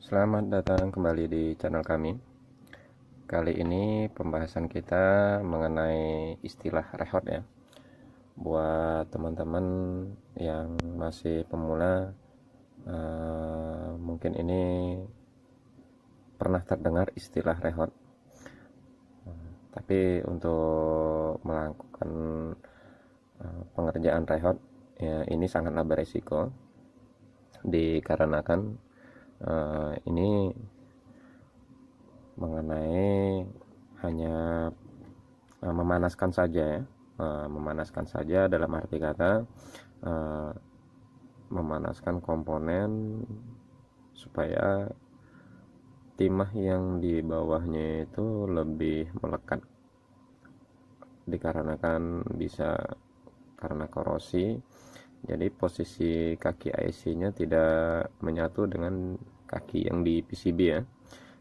Selamat datang kembali di channel kami. Kali ini pembahasan kita mengenai istilah rehot ya. Buat teman-teman yang masih pemula, mungkin ini pernah terdengar istilah rehot. Tapi untuk melakukan pengerjaan rehot ya, ini sangatlah beresiko dikarenakan ini mengenai hanya memanaskan saja ya, memanaskan saja dalam arti kata memanaskan komponen supaya timah yang di bawahnya itu lebih melekat, dikarenakan bisa karena korosi. Jadi posisi kaki IC nya tidak menyatu dengan kaki yang di PCB ya.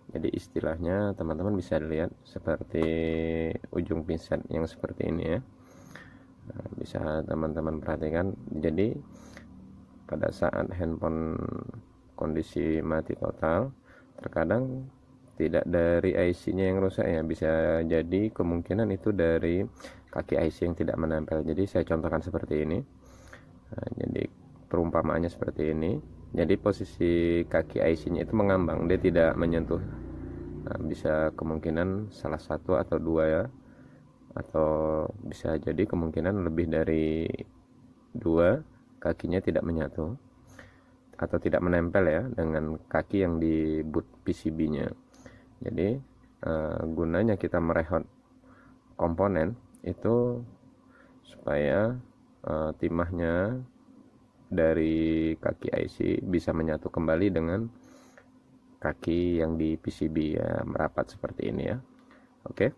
Jadi istilahnya teman-teman bisa lihat seperti ujung pinset yang seperti ini ya. Nah, bisa teman-teman perhatikan. Jadi pada saat handphone kondisi mati total, terkadang tidak dari IC nya yang rusak ya, bisa jadi kemungkinan itu dari kaki IC yang tidak menempel. Jadi saya contohkan seperti ini. Nah, jadi perumpamaannya seperti ini. Jadi posisi kaki IC nya itu mengambang, dia tidak menyentuh. Nah, bisa kemungkinan salah satu atau dua ya, atau bisa jadi kemungkinan lebih dari dua kakinya tidak menyatu atau tidak menempel ya dengan kaki yang di boot PCB nya. Jadi gunanya kita merehot komponen itu supaya timahnya dari kaki IC bisa menyatu kembali dengan kaki yang di PCB ya, merapat seperti ini ya. Oke.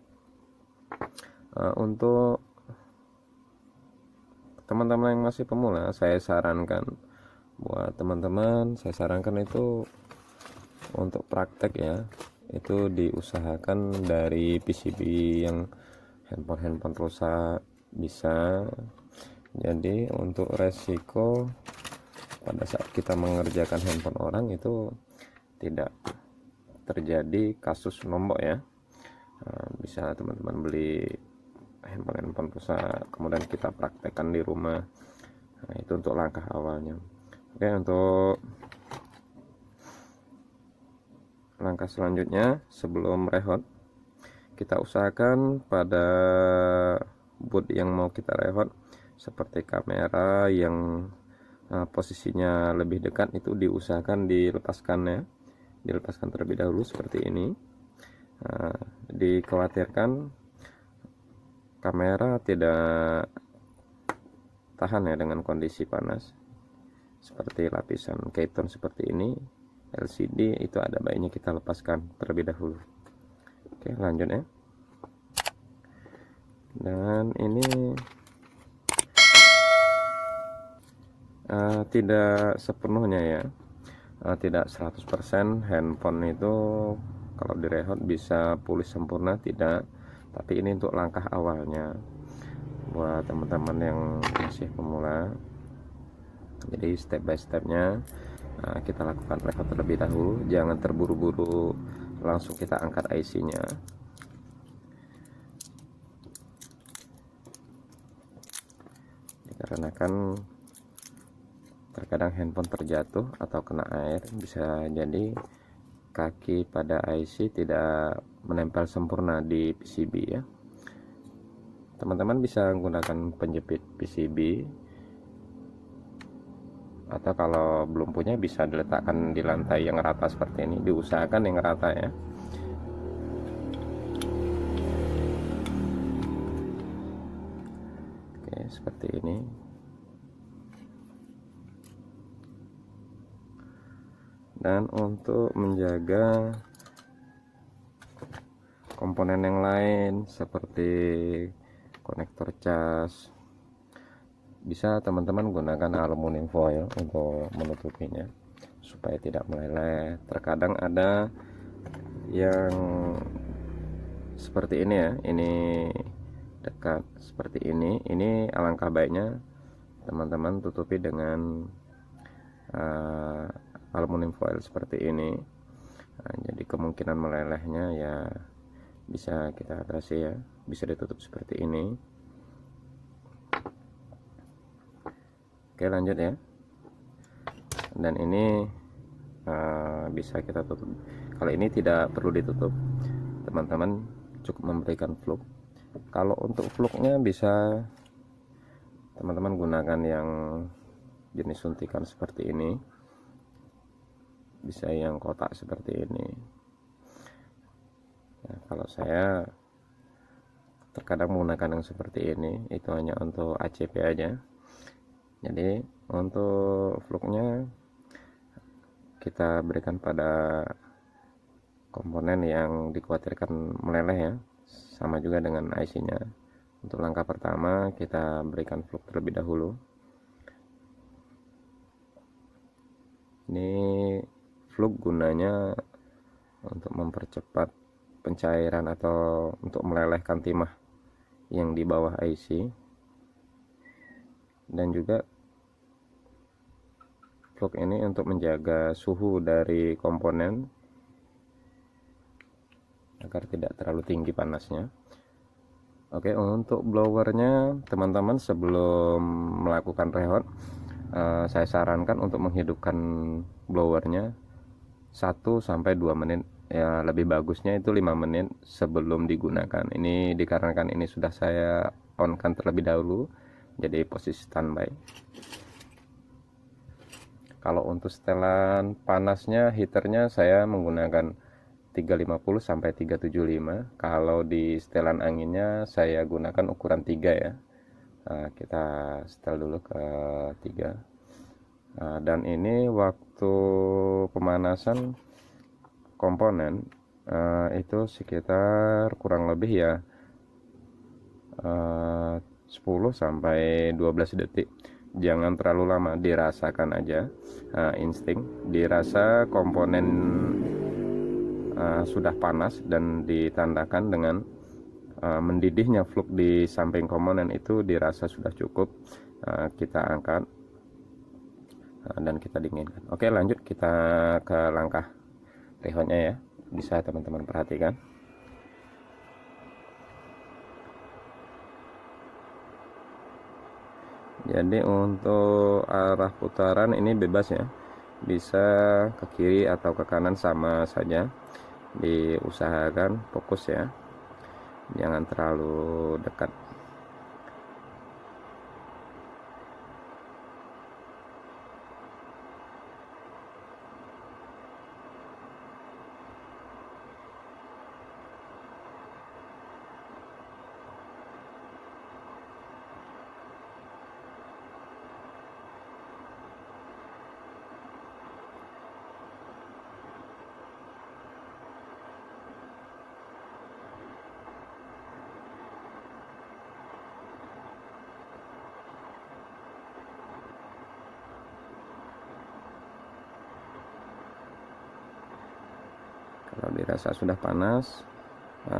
Untuk teman-teman yang masih pemula, saya sarankan itu untuk praktek ya, itu diusahakan dari PCB yang handphone rusak bisa. Jadi untuk resiko pada saat kita mengerjakan handphone orang itu tidak terjadi kasus nombok ya. Bisa teman-teman beli handphone rusak kemudian kita praktekkan di rumah. Nah, itu untuk langkah awalnya. Oke, untuk langkah selanjutnya sebelum rehot, kita usahakan pada boot yang mau kita rehot seperti kamera yang posisinya lebih dekat itu diusahakan dilepaskan terlebih dahulu seperti ini. Dikhawatirkan kamera tidak tahan ya dengan kondisi panas, seperti lapisan keton seperti ini, LCD itu ada baiknya kita lepaskan terlebih dahulu. Oke, lanjut ya. Dan ini tidak sepenuhnya ya, tidak 100% handphone itu kalau direhot bisa pulih sempurna, tidak. Tapi ini untuk langkah awalnya buat teman-teman yang masih pemula. Jadi step by stepnya kita lakukan rehot terlebih dahulu, jangan terburu-buru langsung kita angkat IC nya. Dikarenakan terkadang handphone terjatuh atau kena air, bisa jadi kaki pada IC tidak menempel sempurna di PCB ya. Teman-teman bisa menggunakan penjepit PCB, atau kalau belum punya bisa diletakkan di lantai yang rata seperti ini. Diusahakan yang rata ya. Oke, seperti ini. Dan untuk menjaga komponen yang lain seperti konektor cas, bisa teman-teman gunakan aluminium foil untuk menutupinya supaya tidak meleleh. Terkadang ada yang seperti ini ya, ini dekat seperti ini alangkah baiknya teman-teman tutupi dengan aluminium foil seperti ini. Nah, jadi kemungkinan melelehnya ya bisa kita atasi ya, bisa ditutup seperti ini. Oke, lanjut ya. Dan ini bisa kita tutup. Kalau ini tidak perlu ditutup, teman-teman cukup memberikan fluk. Kalau untuk fluknya bisa teman-teman gunakan yang jenis suntikan seperti ini, bisa yang kotak seperti ini. Nah, kalau saya terkadang menggunakan yang seperti ini, itu hanya untuk ACP aja. Jadi untuk fluknya kita berikan pada komponen yang dikhawatirkan meleleh ya, sama juga dengan IC nya. Untuk langkah pertama kita berikan fluk terlebih dahulu. Ini fluk gunanya untuk mempercepat pencairan atau untuk melelehkan timah yang di bawah IC, dan juga fluk ini untuk menjaga suhu dari komponen agar tidak terlalu tinggi panasnya. Oke, untuk blowernya teman-teman sebelum melakukan rehot, saya sarankan untuk menghidupkan blowernya 1-2 menit ya, lebih bagusnya itu 5 menit sebelum digunakan. Ini dikarenakan ini sudah saya on kan terlebih dahulu, jadi posisi standby. Kalau untuk setelan panasnya, heaternya saya menggunakan 350 sampai 375. Kalau di setelan anginnya saya gunakan ukuran 3 ya. Nah, kita setel dulu ke 3. Nah, dan ini waktu pemanasan komponen itu sekitar kurang lebih ya 10 sampai 12 detik. Jangan terlalu lama, dirasakan aja. Insting dirasa komponen sudah panas dan ditandakan dengan mendidihnya fluk di samping komponen, itu dirasa sudah cukup. Kita angkat dan kita dinginkan. Oke, lanjut kita ke langkah rehotnya ya, bisa teman-teman perhatikan. Jadi untuk arah putaran ini bebas ya, bisa ke kiri atau ke kanan sama saja. Diusahakan fokus ya, jangan terlalu dekat. Kalau dirasa sudah panas,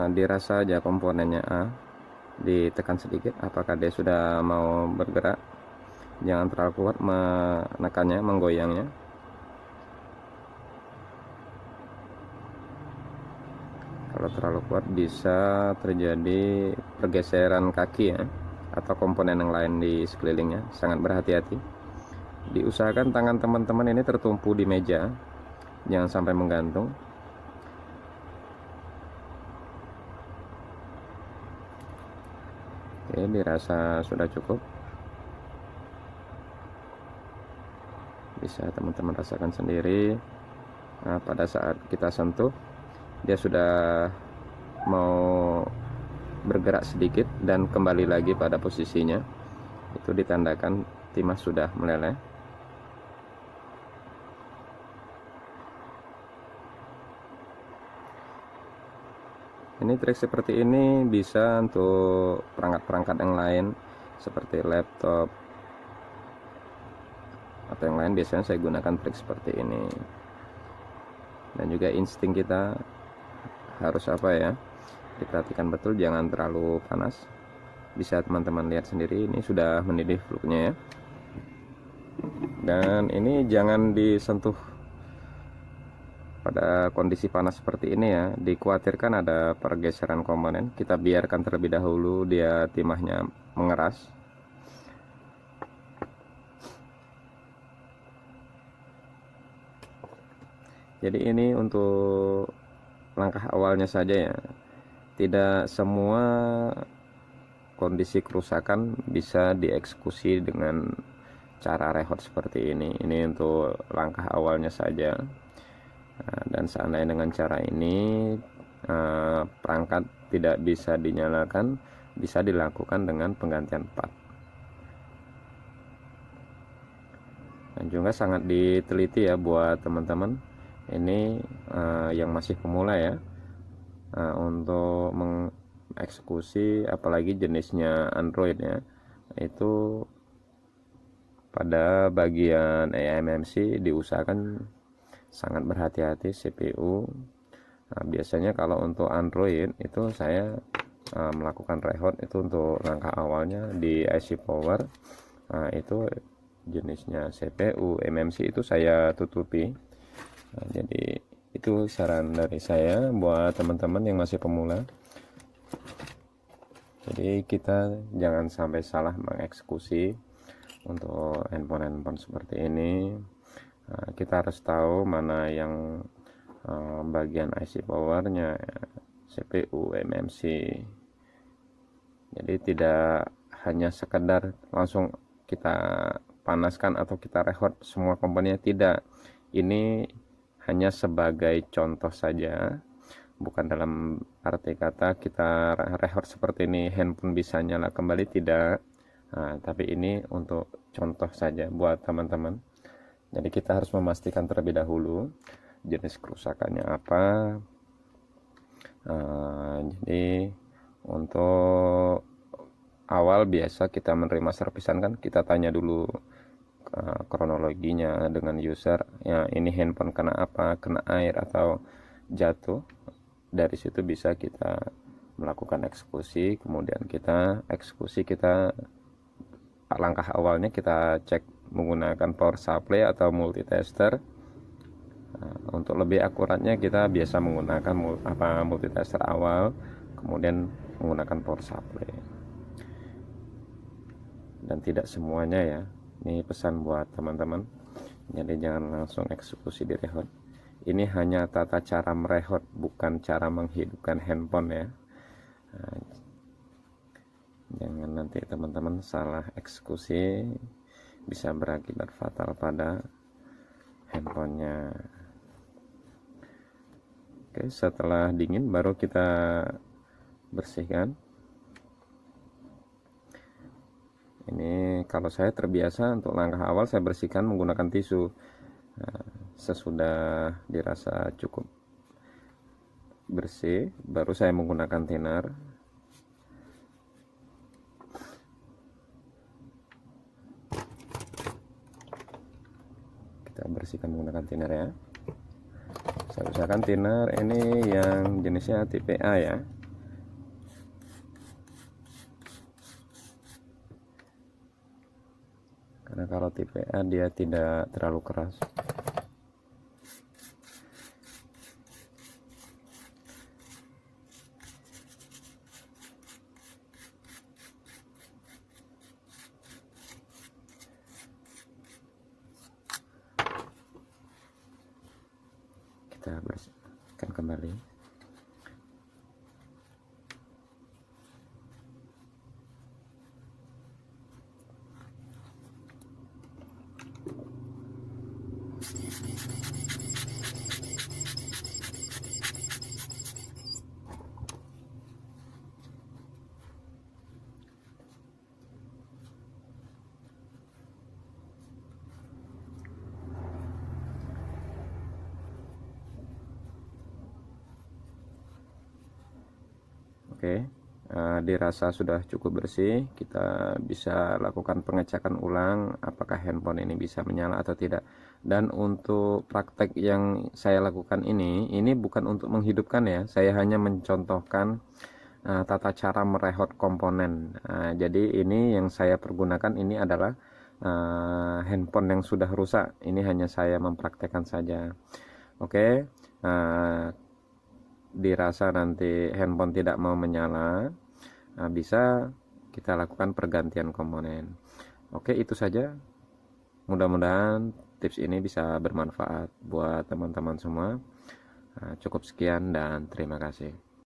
dirasa aja komponennya A, ditekan sedikit apakah dia sudah mau bergerak. Jangan terlalu kuat menekannya, menggoyangnya. Kalau terlalu kuat bisa terjadi pergeseran kaki ya, atau komponen yang lain di sekelilingnya. Sangat berhati-hati. Diusahakan tangan teman-teman ini tertumpu di meja, jangan sampai menggantung. Oke, dirasa sudah cukup. Bisa teman-teman rasakan sendiri. Nah, pada saat kita sentuh, dia sudah mau bergerak sedikit dan kembali lagi pada posisinya. Itu ditandakan timah sudah meleleh. Ini trik seperti ini bisa untuk perangkat-perangkat yang lain seperti laptop atau yang lain. Biasanya saya gunakan trik seperti ini. Dan juga insting kita harus apa ya, diperhatikan betul, jangan terlalu panas. Bisa teman-teman lihat sendiri, ini sudah mendidih fluknya ya. Dan ini jangan disentuh pada kondisi panas seperti ini ya, dikhawatirkan ada pergeseran komponen. Kita biarkan terlebih dahulu dia timahnya mengeras. Jadi ini untuk langkah awalnya saja ya, tidak semua kondisi kerusakan bisa dieksekusi dengan cara rehot seperti ini untuk langkah awalnya saja. Nah, dan seandainya dengan cara ini perangkat tidak bisa dinyalakan, bisa dilakukan dengan penggantian part. Dan juga sangat diteliti ya buat teman-teman ini yang masih pemula ya, untuk mengeksekusi apalagi jenisnya Android ya, itu pada bagian eMMC diusahakan sangat berhati-hati CPU. Nah, biasanya kalau untuk Android itu saya melakukan rehot itu untuk langkah awalnya di IC power. Nah, itu jenisnya CPU, eMMC itu saya tutupi. Nah, jadi itu saran dari saya buat teman-teman yang masih pemula. Jadi kita jangan sampai salah mengeksekusi untuk handphone seperti ini. Nah, kita harus tahu mana yang bagian IC powernya, CPU, eMMC. Jadi tidak hanya sekedar langsung kita panaskan atau kita rehot semua komponennya, tidak. Ini hanya sebagai contoh saja, bukan dalam arti kata kita rehot seperti ini handphone bisa nyala kembali, tidak. Nah, tapi ini untuk contoh saja buat teman-teman. Jadi kita harus memastikan terlebih dahulu jenis kerusakannya apa. Jadi untuk awal biasa kita menerima servisan kan, kita tanya dulu kronologinya dengan user ya, ini handphone kena apa, kena air atau jatuh. Dari situ bisa kita melakukan eksekusi. Kemudian kita eksekusi, kita langkah awalnya kita cek menggunakan power supply atau multitester. Untuk lebih akuratnya kita biasa menggunakan multitester awal, kemudian menggunakan power supply. Dan tidak semuanya ya, ini pesan buat teman-teman, jadi jangan langsung eksekusi di rehot. Ini hanya tata cara merehot, bukan cara menghidupkan handphone ya. Nah, jangan nanti teman-teman salah eksekusi, bisa berakibat fatal pada handphonenya. Oke, setelah dingin baru kita bersihkan. Ini kalau saya terbiasa untuk langkah awal saya bersihkan menggunakan tisu. Nah, sesudah dirasa cukup bersih baru saya menggunakan thinner. Kita bersihkan menggunakan thinner ya. Saya usahakan thinner ini yang jenisnya tipe A ya. Karena kalau tipe A dia tidak terlalu keras. Kita bersihkan kembali. Oke, dirasa sudah cukup bersih, kita bisa lakukan pengecekan ulang apakah handphone ini bisa menyala atau tidak. Dan untuk praktek yang saya lakukan ini bukan untuk menghidupkan ya, saya hanya mencontohkan tata cara merehot komponen. Jadi ini yang saya pergunakan ini adalah handphone yang sudah rusak, ini hanya saya mempraktekkan saja. Oke, dirasa nanti handphone tidak mau menyala, bisa kita lakukan pergantian komponen. Oke, itu saja. Mudah-mudahan tips ini bisa bermanfaat buat teman-teman semua. Cukup sekian dan terima kasih.